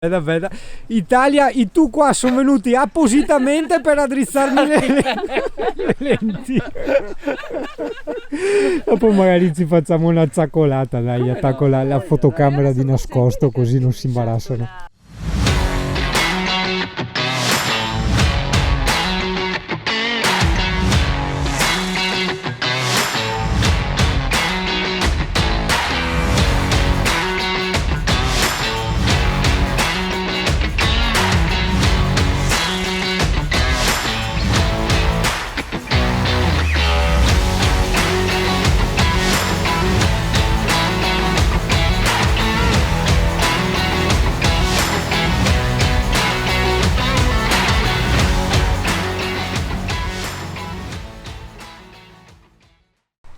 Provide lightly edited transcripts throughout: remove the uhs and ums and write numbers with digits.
Aspetta. Italia, i tu qua sono venuti appositamente per addrizzarmi le lenti. Dopo magari ci facciamo una zaccolata, dai, attacco la fotocamera di nascosto così non si imbarazzano.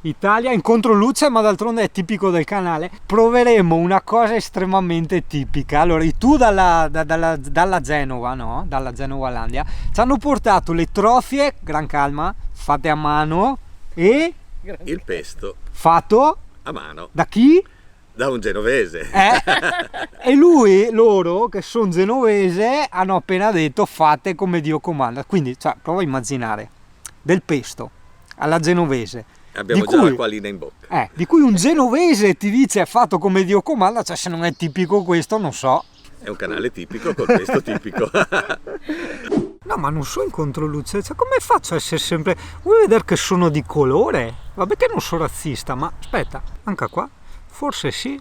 Italia in controluce, ma d'altronde è tipico del canale. Proveremo una cosa estremamente tipica. Allora, i tu dalla Genova, no? Dalla Genovalandia ci hanno portato le trofie, gran calma, fatte a mano e il pesto fatto a mano. Da chi? Da un genovese. E loro che sono genovese hanno appena detto fate come Dio comanda. Quindi, cioè, prova a immaginare del pesto alla genovese. Abbiamo già l'acquolina in bocca. Di cui un genovese ti dice fatto come Dio comanda, cioè se non è tipico questo non so. È un canale tipico col pesto tipico. No, ma non so in controluce, cioè come faccio a essere sempre... Vuoi vedere che sono di colore? Vabbè che non sono razzista, ma aspetta, anche qua, forse sì,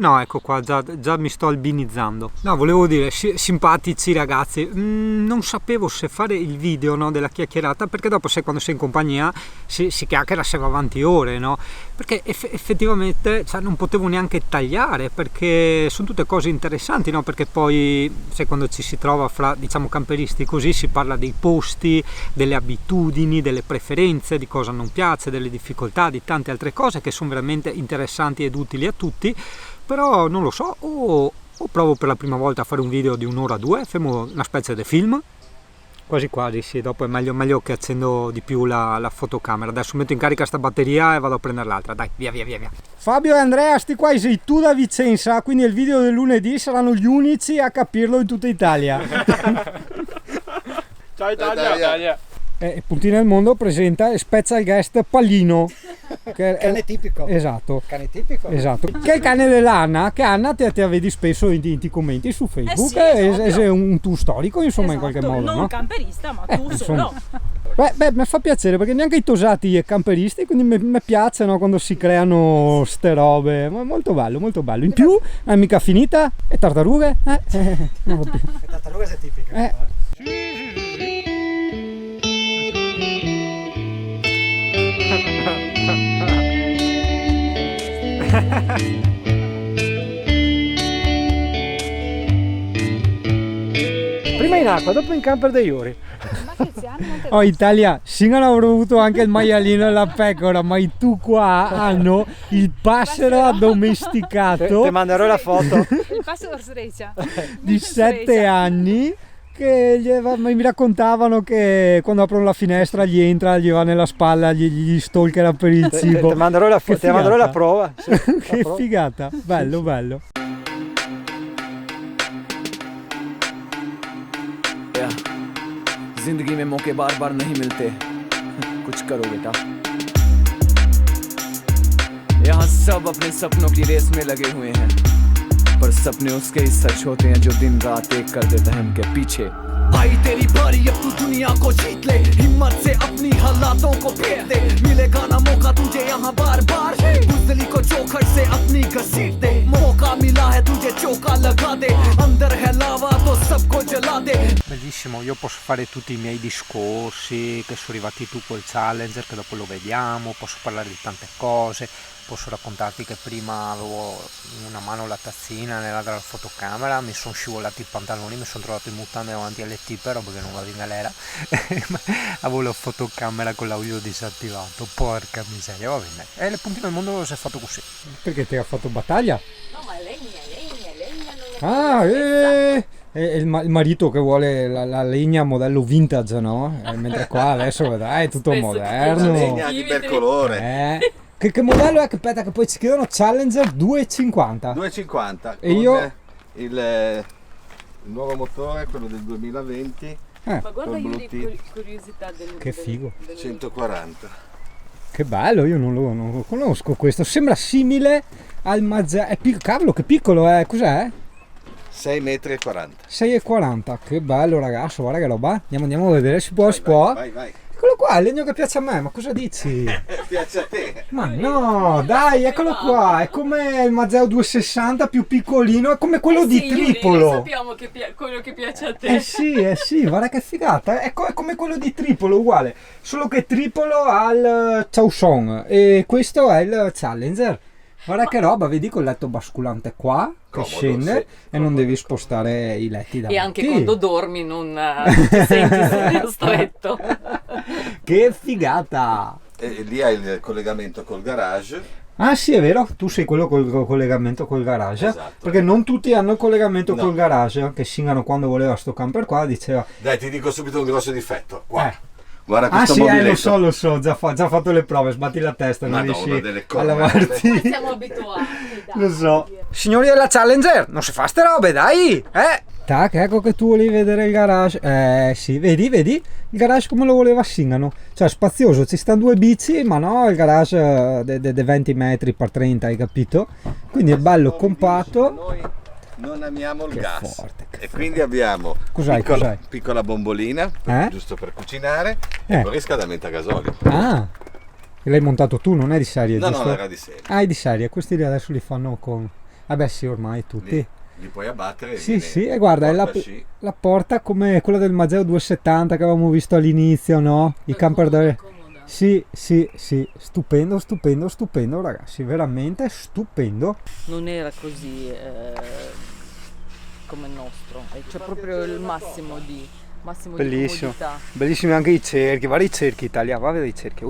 no, ecco qua, già mi sto albinizzando. No, volevo dire, simpatici ragazzi, non sapevo se fare il video, no, della chiacchierata, perché dopo sai quando sei in compagnia si chiacchiera, se va avanti ore, no? Perché effettivamente cioè, non potevo neanche tagliare, perché sono tutte cose interessanti, no? Perché poi sai quando ci si trova fra, diciamo, camperisti così, si parla dei posti, delle abitudini, delle preferenze, di cosa non piace, delle difficoltà, di tante altre cose che sono veramente interessanti ed utili a tutti. Però non lo so, o provo per la prima volta a fare un video di un'ora o due, facciamo una specie di film, quasi quasi, sì, dopo è meglio che accendo di più la fotocamera. Adesso metto in carica sta batteria e vado a prendere l'altra, dai, via. Fabio e Andrea, sti qua sei tu da Vicenza, quindi il video del lunedì saranno gli unici a capirlo in tutta Italia. Ciao Italia! Puntina del Mondo presenta special guest Pallino, che cane tipico. Esatto. Cane tipico. Esatto. Che è il cane dell'Anna, che Anna te vedi spesso in commenti su Facebook, sì, esatto. è un tu storico, insomma, esatto, in qualche modo, non no? camperista, ma tu insomma. solo. Beh, mi fa piacere perché neanche i tosati e camperisti, quindi mi piacciono quando si creano ste robe, molto bello. In più, è mica finita, e tartarughe? No, le tartarughe è tipica. Prima in acqua, dopo in camper dei Iori. Oh Italia, singano avrò avuto anche il maialino e la pecora, ma i tu qua hanno il passero addomesticato. Ti manderò la foto. Il passero sreccia. Di 7 anni. Che mi raccontavano che quando aprono la finestra gli entra, gli va nella spalla, gli stalkerà per il cibo. Ti manderò la prova. Sì, che figata, bello. जिंदगी में मौके बार बार नहीं मिलते कुछ करो बेटा यहाँ सब अपने सपनों की रेस में लगे हुए हैं पर सपने उसके ही सच होते हैं जो दिन रात एक कर देता है उनके पीछे आई तेरी बारी अब तू दुनिया को जीत ले हिम्मत से अपनी हालातों को फेर दे मिलेगा ना मौका तुझे यहाँ बार बार बुज़दिली को चौखट से अपनी घसीट दे मौका मिला है तुझे चौका लगा दे अंदर है लावा तो सबको जला दे. Bellissimo, io posso fare tutti i miei discorsi che sono arrivati tu col Challenger, che dopo lo vediamo, posso parlare di tante cose, posso raccontarti che prima avevo in una mano la tazzina nella fotocamera, mi sono scivolati i pantaloni, mi sono trovato in mutande davanti alle tippe, roba che non vado in galera. Avevo la fotocamera con l'audio disattivato, porca miseria, va bene. E le puntine del mondo si è fatto così. Perché ti ha fatto battaglia? No, ma legna il marito che vuole la legna modello vintage, no? Mentre qua adesso è tutto moderno. La legna anche per colore. Che modello è? Che aspetta, che poi ci chiedono Challenger 2,50. 2,50 E io il Il nuovo motore, quello del 2020, Ma guarda col io Blue di curiosità Che figo. 140. Che bello, io non lo conosco questo. Sembra simile al Mazda. Cavolo, che piccolo è. Cos'è? 6,40 metri. 6,40. Che bello, ragazzo. Guarda che roba. Andiamo a vedere. Si può? Vai. Eccolo qua, il legno che piace a me. Ma cosa dici? Piace a te. Ma no, dai, eccolo qua. È come il Mazda 260 più piccolino. È come quello di Tripolo. Sappiamo che quello che piace a te. Sì, guarda che figata. È come quello di Tripolo, uguale. Solo che Tripolo ha il Chausson e questo è il Challenger. Guarda che roba, vedi col letto basculante qua che Comodo, scende sì. e non devi spostare i letti davanti. E anche quando dormi non ti senti stretto. Che figata! E lì hai il collegamento col garage. Ah sì, è vero, tu sei quello col collegamento col garage, Esatto. perché non tutti hanno il collegamento No. col garage, che Singano quando voleva sto camper qua diceva Dai, ti dico subito un grosso difetto. Qua. Eh. Guarda ah questo sì, mobiletto. lo so, già fatto le prove, sbatti la testa, non Madonna, riesci delle a corna. lavarti. Siamo abituati. Dai. Lo so. Signori della Challenger, non si fa ste robe, dai! Tac, ecco che tu volevi vedere il garage. Sì, vedi? Il garage come lo voleva Singano. Cioè, spazioso, ci stanno due bici, ma no, il garage de 20 metri per 30, hai capito? Quindi è bello, compatto. Noi non amiamo il Che gas. forte, che E quindi abbiamo Cos'hai? piccola bombolina, giusto per cucinare, e poi riscaldamento a gasolio. Ah, l'hai montato tu, non è di serie, No, giusto? no, era di serie. Ah, è di serie, questi lì adesso li fanno con... Vabbè sì, ormai tutti. Li puoi abbattere e Sì, viene sì, e guarda, è portasci. la porta come quella del Mazeo 270 che avevamo visto all'inizio, no? I camper da... Sì, stupendo ragazzi, veramente stupendo. Non era così come il nostro, c'è proprio il massimo di Bellissimo, comodità. bellissimi anche i cerchi, vari cerchi italiani, va a vedere i cerchi.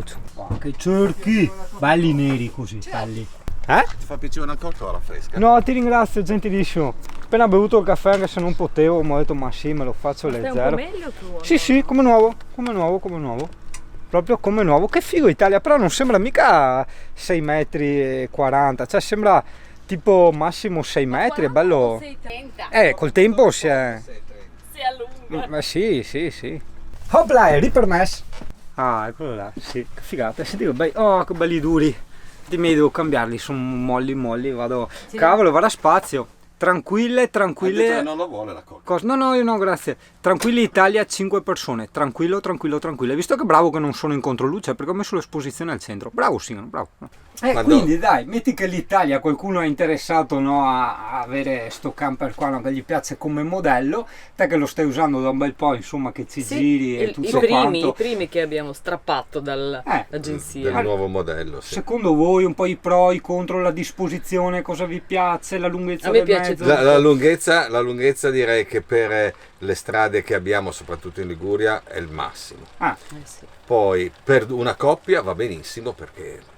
Che cerchi, belli neri così, belli. Ti fa piacere una Coca-Cola fresca? No, ti ringrazio, gentilissimo. Appena bevuto il caffè, anche se non potevo, mi ho detto ma sì, me lo faccio Stai un po' leggero. meglio tu? Sì, come nuovo. Proprio come nuovo. Che figo Italia, però non sembra mica 6 metri e 40, cioè sembra tipo massimo 6 metri, è bello. 6,30. Col tempo si è... Si allunga. Ma sì. Hopla, è ripermesso. Ah, eccolo là, sì, che figata. Senti che belli, che belli duri. Mi devo cambiarli, sono molli, vado... Sì. Cavolo, vado a spazio. Tranquille. Ha detto che non lo vuole la Coca. No, io no, grazie. Tranquilli Italia, 5 persone. Tranquillo. Hai visto che bravo che non sono in controluce perché ho messo l'esposizione al centro. Bravo, Singano, bravo. Quindi dai, metti che l'Italia qualcuno è interessato, no, a avere sto camper qua, no, che gli piace come modello, te che lo stai usando da un bel po', insomma, che ci giri e tutto quanto. I primi che abbiamo strappato dall'agenzia. Del nuovo modello, sì. Secondo voi un po' i pro, i contro, la disposizione, cosa vi piace, la lunghezza A me del piace mezzo? La lunghezza direi che per le strade che abbiamo, soprattutto in Liguria, è il massimo. Sì. Poi per una coppia va benissimo perché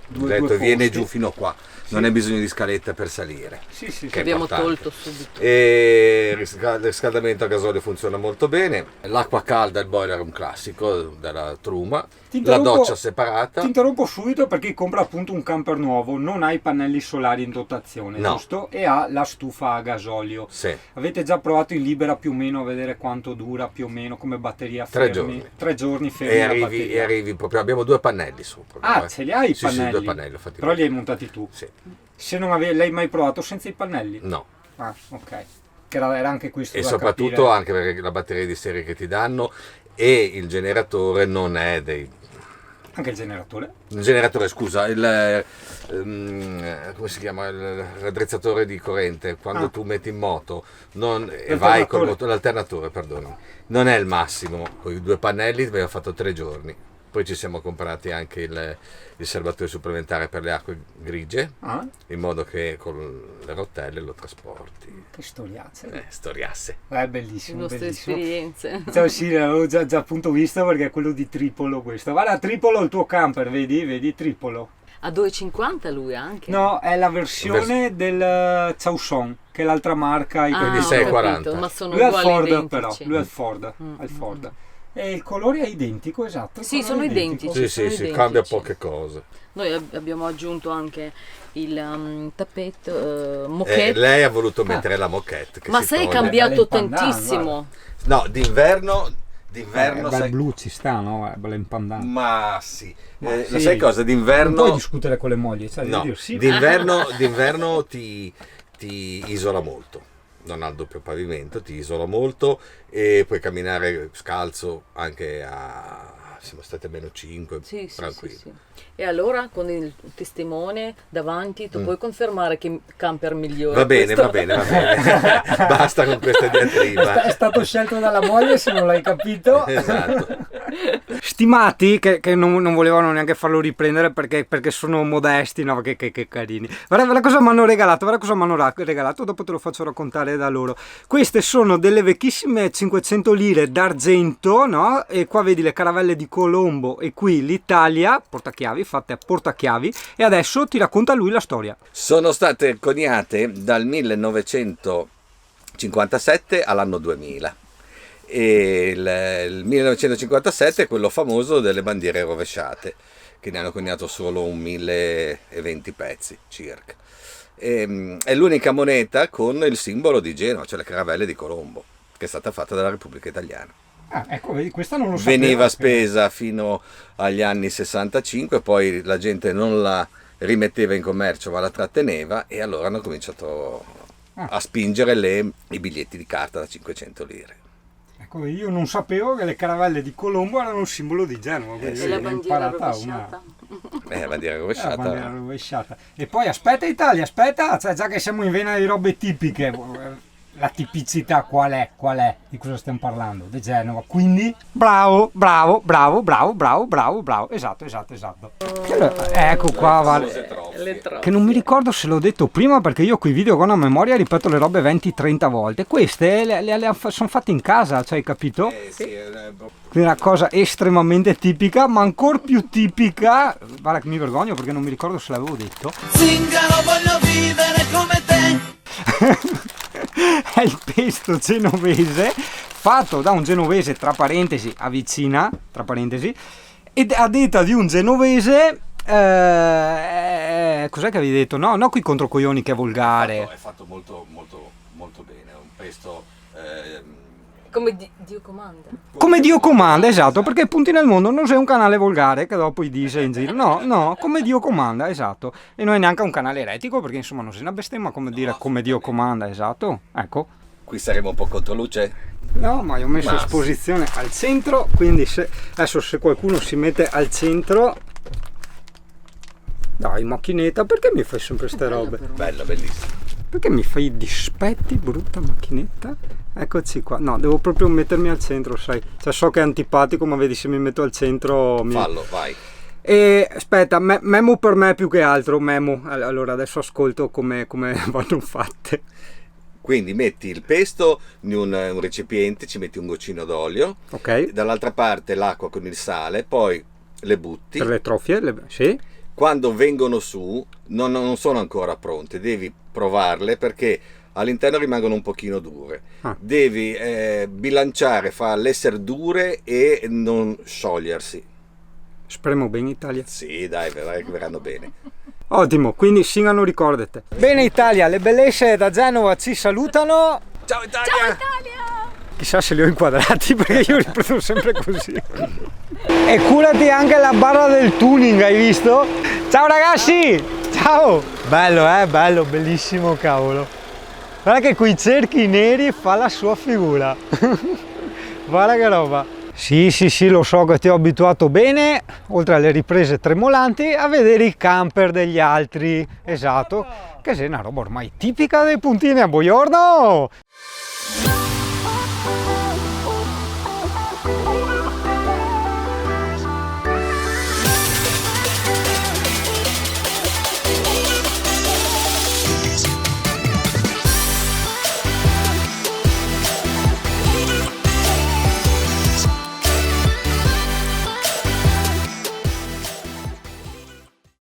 Due viene posti. giù fino qua, non hai bisogno di scaletta per salire. Sì. Che è Abbiamo importante. tolto subito. E il riscaldamento a gasolio funziona molto bene, l'acqua calda, il boiler è un classico della Truma, Ti la interrompo- doccia separata. Ti interrompo subito perché chi compra appunto un camper nuovo non ha i pannelli solari in dotazione, No. giusto? E ha la stufa a gasolio. Sì. Avete già provato in Libera più o meno a vedere quanto dura più o meno come batteria 3 fermi? giorni. 3 giorni fermi E la batteria. arrivi proprio, abbiamo 2 pannelli sopra. Ah, ce li hai i Sì, pannelli? sì, 2 pannelli, infatti. Però li hai montati tu? Sì. Se non l'hai mai provato senza i pannelli? No. Ah, ok. Che era anche questo E da soprattutto capire. anche perché la batteria di serie che ti danno e il generatore non è Anche il generatore? il generatore, scusa, come si chiama? Raddrizzatore di corrente, quando tu metti in moto e vai col motore, l'alternatore, perdonami, non è il massimo. Con i 2 pannelli abbiamo fatto 3 giorni. Poi ci siamo comprati anche il serbatoio supplementare per le acque grigie, in modo che con le rotelle lo trasporti. Che storiazze. Storiasse. È Le bellissimo, nostre bellissimo. esperienze. Cioè, sì, l'avevo già appunto visto perché è quello di Tripolo questo. Guarda, Tripolo il tuo camper, vedi Tripolo. A 2,50 lui anche? No, è la versione del Chausson, che è l'altra marca. Quindi ho 6,40. capito, ma sono Lui è il uguali Ford identici. però, lui è il Ford. È il Ford. E il colore è identico, esatto. il Sì, colore sono è identico. identici. Sì, sono sì, identici. cambia poche cose. Noi abbiamo aggiunto anche il tappeto moquette. Lei ha voluto mettere la moquette. Che Ma si sai, è toglie. cambiato Bella in pandan, tantissimo. No, d'inverno bel sai... blu ci sta, no? È bella in pandan. Ma sì. Ma Lo sì. sai cosa? Non puoi D'inverno... discutere con le mogli, cioè devi No, dire sì. d'inverno ti isola molto. Non ha il doppio pavimento, ti isola molto e puoi camminare scalzo anche a... Siamo stati a -5, Sì, tranquillo. sì. E allora con il testimone davanti tu puoi confermare che camper migliore. Va bene, questo? va bene, va bene. Basta con questa diatriba. È stato scelto dalla moglie, se non l'hai capito. Esatto. Stimati, che non volevano neanche farlo riprendere perché sono modesti, no? Che carini. Guarda cosa mi hanno regalato, dopo te lo faccio raccontare da loro. Queste sono delle vecchissime 500 lire d'argento, no? E qua vedi le caravelle di Colombo e qui l'Italia, portachiavi, fatte a portachiavi, e adesso ti racconta lui la storia. Sono state coniate dal 1957 all'anno 2000. E il 1957 è quello famoso delle bandiere rovesciate, che ne hanno coniato solo un 1020 pezzi circa. È l'unica moneta con il simbolo di Genova, cioè le caravelle di Colombo, che è stata fatta dalla Repubblica Italiana. Ah, ecco, vedi, questa non lo sapevo. Veniva spesa fino agli anni 65, poi la gente non la rimetteva in commercio ma la tratteneva, e allora hanno cominciato a spingere i biglietti di carta da 500 lire. Ecco, io non sapevo che le caravelle di Colombo erano un simbolo di Genova, quindi E la ho bandiera imparata rovesciata. Bandiera La rovesciata. bandiera rovesciata. E poi aspetta Italia, aspetta, cioè, già che siamo in vena di robe tipiche, la tipicità qual è? Di cosa stiamo parlando? Di Genova, quindi bravo, esatto. Ecco qua, vale. Le troppe. Che non mi ricordo se l'ho detto prima, perché io qui video con la memoria ripeto le robe 20-30 volte. Queste sono fatte in casa, cioè, hai capito? Quindi una cosa estremamente tipica, ma ancora più tipica, guarda che mi vergogno perché non mi ricordo se l'avevo detto. Zingaro, voglio vivere come te. È il pesto genovese fatto da un genovese, tra parentesi, avvicina, tra parentesi, ed a detta di un genovese, cos'è che avevi detto? No, qui contro coglioni che è volgare. È fatto molto, molto, molto bene, è un pesto... Come Dio comanda. Come Dio comanda, esatto, perché Punti nel Mondo non sei un canale volgare che dopo i dice in giro, no, come Dio comanda, esatto, e non è neanche un canale eretico perché insomma non sei una bestemmia, come dire come Dio comanda, esatto, ecco. Qui saremo un po' contro luce? No, ma io ho messo esposizione al centro, quindi adesso se qualcuno si mette al centro, dai macchinetta, perché mi fai sempre queste robe? Bello, bellissimo. Perché mi fai i dispetti, brutta macchinetta? Eccoci qua. No, devo proprio mettermi al centro, sai. Cioè, so che è antipatico, ma vedi, se mi metto al centro... Fallo, vai. E aspetta, memo per me più che altro, memo. Allora, adesso ascolto come vanno fatte. Quindi metti il pesto in un recipiente, ci metti un goccino d'olio, Ok. dall'altra parte l'acqua con il sale, poi le butti. Per le trofie, sì. Quando vengono su non sono ancora pronte, devi provarle perché all'interno rimangono un pochino dure. Devi bilanciare fra l'essere dure e non sciogliersi. Speriamo bene Italia. Sì, dai, vedrai che verranno bene. Ottimo, quindi singano, ricordate. Bene Italia, le bellezze da Genova ci salutano. Ciao Italia! Ciao Italia! Chissà se li ho inquadrati perché io riprendo sempre così. E curati anche la barra del tuning, hai visto? Ciao ragazzi! Ciao! Bello, bello, bellissimo, cavolo. Guarda che coi cerchi neri fa la sua figura. Guarda che roba. Sì, lo so che ti ho abituato bene, oltre alle riprese tremolanti, a vedere i camper degli altri. Esatto, che è una roba ormai tipica dei puntini a Buongiorno!